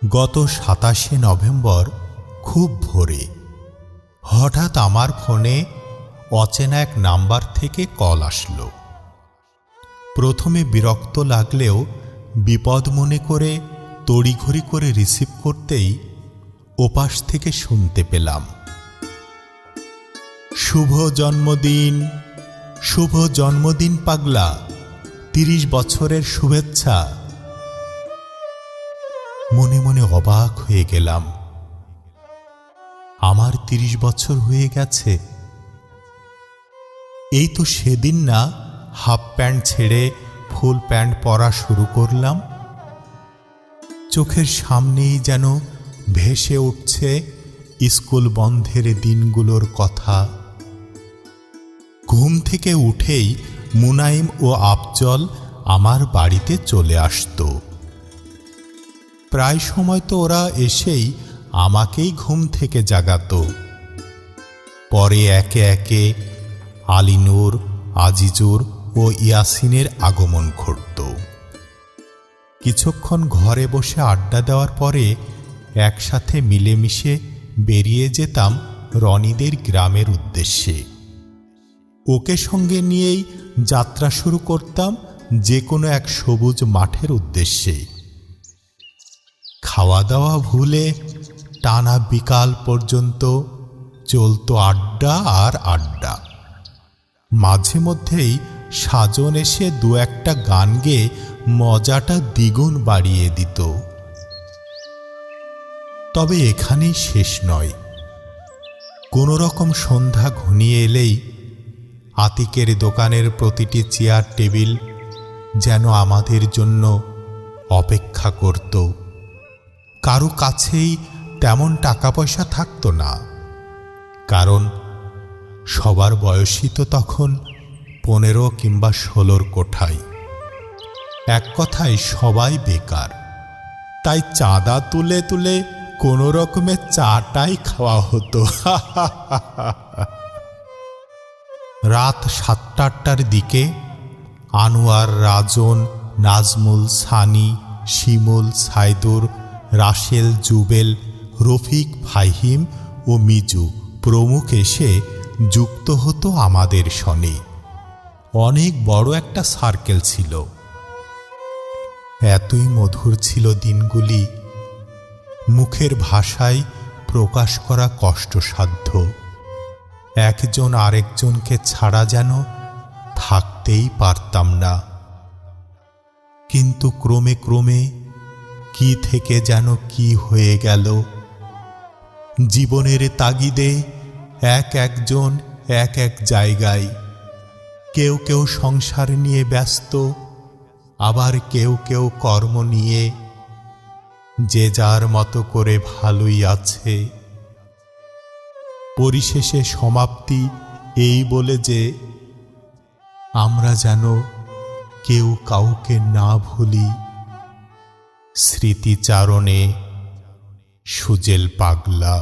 গত ২৭শে নভেম্বর খুব ভোরে হঠাৎ আমার ফোনে অচেনা এক নাম্বার থেকে কল আসলো। প্রথমে বিরক্ত লাগলেও বিপদ মনে করে তড়িঘড়ি করে রিসিভ করতেই ওপাশ থেকে শুনতে পেলাম, শুভ জন্মদিন, শুভ জন্মদিন পাগলা, ৩০ বছরের শুভেচ্ছা। মনে মনে অবাক হয়ে গেলাম, আমার ৩০ বছর হয়ে গেছে। এই তো সেদিন না হাফ প্যান্ট ছেড়ে ফুল প্যান্ট পরা শুরু করলাম। চোখের সামনেই যেন ভেসে উঠছে স্কুল বন্ধের দিনগুলোর কথা। ঘুম থেকে উঠেই মুনাইম ও আফজল আমার বাড়িতে চলে আসতো। প্রায় সময় তো ওরা এসেই আমাকেই ঘুম থেকে জাগাতো। পরে একে একে আলিনুর, আজিজুর ও ইয়াসিনের আগমন ঘটত। কিছুক্ষণ ঘরে বসে আড্ডা দেওয়ার পরে একসাথে মিলেমিশে বেরিয়ে যেতাম রনিদের গ্রামের উদ্দেশ্যে। ওকে সঙ্গে নিয়েই যাত্রা শুরু করতাম যে কোনো এক সবুজ মাঠের উদ্দেশ্যে। খাওয়া দাওয়া ভুলে টানা বিকাল পর্যন্ত চলতো আড্ডা আর আড্ডা। মাঝে মধ্যেই সাজন এসে দু একটা গান গেয়ে মজাটা দ্বিগুণ বাড়িয়ে দিত। তবে এখানেই শেষ নয়। কোনো রকম সন্ধ্যা ঘনিয়ে এলেই আতিকের দোকানের প্রতিটি চেয়ার টেবিল যেন আমাদের জন্য অপেক্ষা করত। কারো কাছেই তেমন টাকা পয়সা থাকতো না, কারণ সবার বয়সই তো তখন 15 কিংবা 16 কোঠায়। এক কথায় সবাই বেকার। তাই চাঁদা তুলে তুলে কোনো রকমে চাটাই খাওয়া হতো। রাত 7টা-8টার দিকে আনোয়ার, রাজন, নাজমুল, সানি, শিমুল, সাইদুর, রাসেল, জুবেল, রফিক, ফাহিম ও মিজু প্রমুখ এসে যুক্ত হতো আমাদের সনে। অনেক বড় একটা সার্কেল ছিল। এতই মধুর ছিল দিনগুলি, মুখের ভাষায় প্রকাশ করা কষ্টসাধ্য। একজন আরেকজনকে ছাড়া যেন থাকতেই পারতাম না। কিন্তু ক্রমে ক্রমে কি থেকে যেন কি হয়ে গেল। জীবনের তাগিদে একজন এক জায়গায়। কেউ কেউ সংসার নিয়ে ব্যস্ত, আবার কেউ কেউ কর্ম নিয়ে। যে যার মতো করে ভালোই আছে। পরিশেষে সমাপ্তি এই বলে যে আমরা যেন কেউ কাউকে না ভুলি। স্মৃতিচারণে সুজেল পাগলা।